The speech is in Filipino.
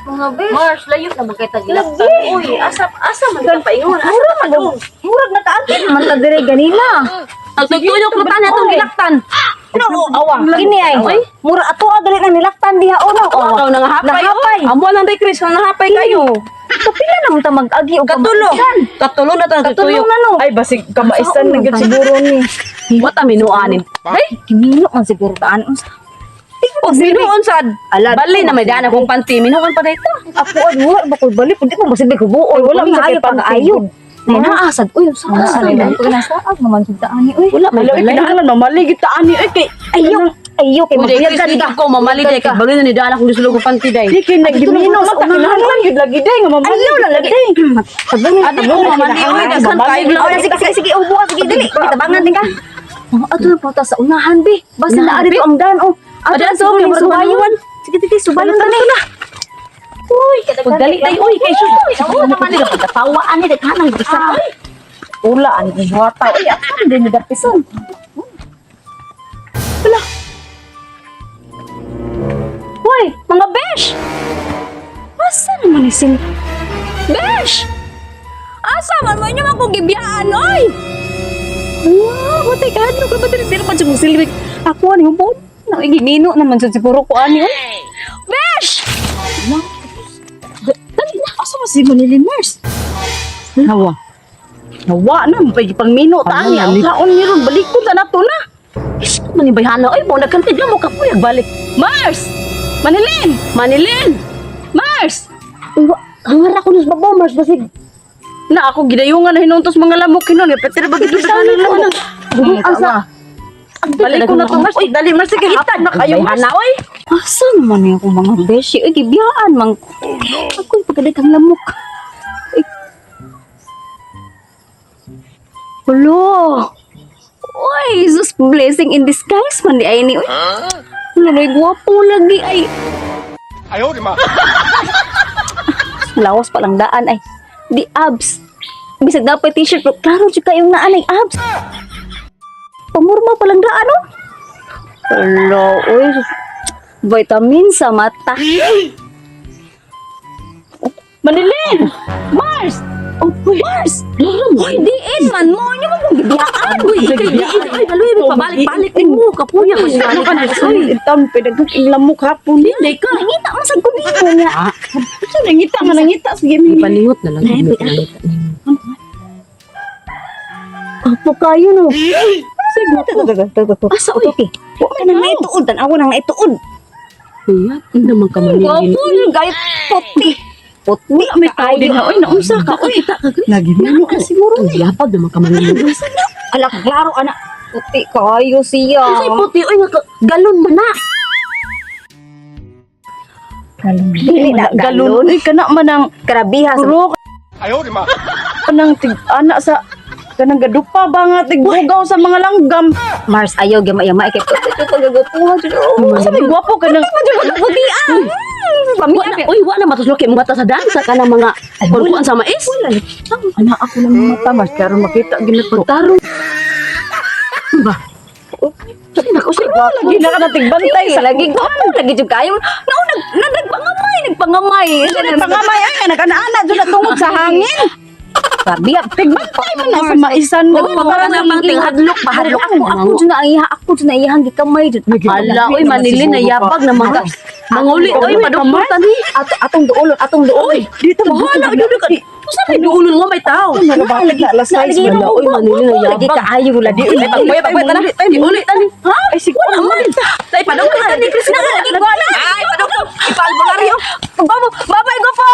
Mga besh. Mars, layo na magkita gilaktan. Uy, asa man ka paingon. Murag na kaagin man ta dire ganina. Nagtutulog mo ta na itong gilaktan. No, awang. Kini ay. Mura ato adali na nilaktan diha uno. Ikaw nang hapay. Nahapay. Amo lang day Chris, nang hapay kayo. Kapila naman ta mag-agi o Katulong na ta Katulong na no. Ay, basig kamaisan na gyud siguro ni. What a minuanin. Ay, Kimino man siguro taan. pag minuon sad. Bali na may daan akong panty. Minuon pa dito. Ako ad wala ba ko balik pud ko masigbi ko buo. Wala Wala man ayo sa pag ayo. Nay naasad uy sa Naasad. ko na saag naman kita ani uy. Wala may Hello, balay. kinahanglan mamaligit ta ani ay kay Ayo kay Uy, magbiyagan Chris, ka. ko mamali day. Kaya bali na ni daan akong gusto ko panty day. di kay nagimino man ta kinahanglan gyud lagi day nga mamaligit. Ayaw lang lagi. Sabi Adi ko mamali. Uy, daghan kayo Oh, lang. sige ubo sige dili. Kitabangan din ka. Mga ato na punta sa unahan bi. Basta na ari ang dan oh. Ato Adan, so sige, subayon. Sige subayon ka na. Uy, Pagdali day. Uy, kay sus. Oo naman nila pagkatawaan ni daghanang bisa. Ula ani buhata. Ay, ako din ni dapison. Hoy, mga besh! Asa naman isin? Besh! Asa man mo inyo man kong gibiyaan, oy! Matay ka, ano ka ba ito? Sino pa siya mong silwik? Ako, ano yung po? Nangigimino naman siya siguro ko, ano yun? Besh! Dali na asa man si Manilin Mars. Hawa. Hawa na pangmino ta ani. Ang kaon ni ron balikod na nato na. Is, manibay-hana. Ay, mo nagkantig lang mo kapuyag balik. Mars! Manilin! Manilin! Mars! Hangar ako ng babaw, Mars, basig. Na ako gidayungan na hinuntos mga lamok kinon. Pero bagay ito sa lamok. Asa? Balik ko na to Mars. Dali Mars sige hitad na kayo Mars. Oy! Asa naman yung mga beshi? Ay, gibiyaan, mang. Ako'y pagkadagang lamok. Ay. Hello! Uy, Jesus, blessing in disguise man di ay ni. Uy, luloy guwapo lagi ay. Ayaw, di ma. Lawas pa lang daan ay. Di abs. Bisag dapat t-shirt pero klaro juga yung naan ay abs. Pamurma pa lang daan oh. Hello, uy. Vitamin sa mata. Manilin! Mars! Oh, Mars! Uy, diin man mo. Ano mo kung gibiyaan? Uy, Ay, haloy, may pabalik-balik din mo. Kapuyag mo siya. Ano ka na? Ay, itam pedagang lamok hapon. Hindi ka. nangita man sa kunito niya. Sa nangita nga nangita sige mi. Panihot na lang. Apo kayo no. Asa Asa okay. Wa ka nang naituod, tanawa nang naituod. Kuya, hindi naman ka manilin. Wapo yung gayet puti. Puti may tao din na oy naunsa ka oy. Lagi mo ka siguro. Ang yapag naman ka manilin. Ala klaro anak. Puti kayo siya. Kasi puti, oy, galon man na. Dili na Galon oy kana man ang Karabihas. puro Ayaw, di ma. kanang tig-ana sa kanang gadupa ba nga tigbugaw sa mga langgam. Mars ayaw yama-yama kay puti ko gagapuha jud. Sa may gwapo ka nang Putian. Uy, wala matuslok yung mata sa dansa ka ng mga kulkuan sa mais. ana ako lang mata mas karon makita ginat pagtarong. Ba? Lagi na ka na tigbantay sa lagi ko lagi jud kayo. Nagpangamay. pangamay ay naganaana jud na tungod sa hangin. Sabi Tigbantay man na sa maisan Oo, para na pang tinghadlok, Hadlok bahadlok ako jud na ihang gikamay jud. Ala, oy, manilin na yapag na mga manguli. Oy, madukmutan ni. Atong duol. Oy, dito bahala. Usa may duulon mo may tao. Lagi alas 6 Ala, wala. oy, manilin na Lagi yapag. kaayo lagi. Pagpaya tani. Di ulit tani. Ha? Ay siguro Aman. Tay padong ka tani Kristina. Ay, padong. Ipalbalaryo. Babay ko po.